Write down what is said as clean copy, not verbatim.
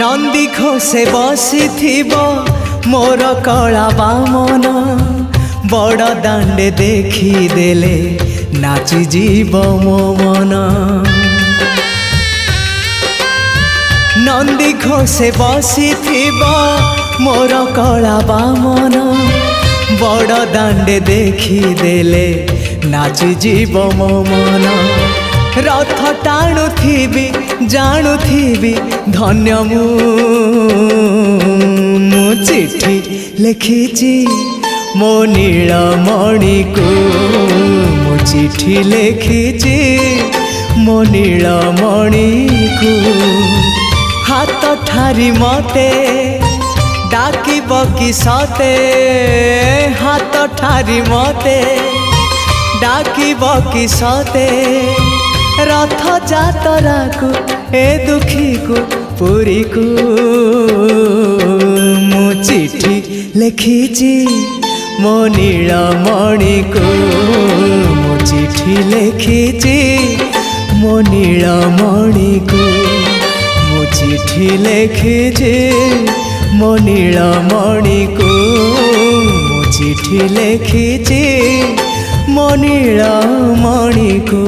नंदी घोषे बसी मोर कला बामन बड़ दांडे देखी देले नाची जीव मो मन। नंदी घोषे बसी मोर कला बामन बड़ दांडे देखी देले नाची जीव मो मन। रथ टाणुथिबी जाणुथिबी धन्य मु चिठी लिखिची मो नीलमणि को। मु चिठी लिखिची मो नीलमणि को। हाथ ठारी मते डाकिब कि सते हाथ ठारी मते डाकिब कि सते रथ जातरा को ए दुखी को पुरी को। मु चिठी लिखिची मो नीलमणि को। मु चिठी लिखिची मो नीलमणि को। मु चिठी लिखिची मो नीलमणि को। मु चिठी लिखिची मो नीलमणि को।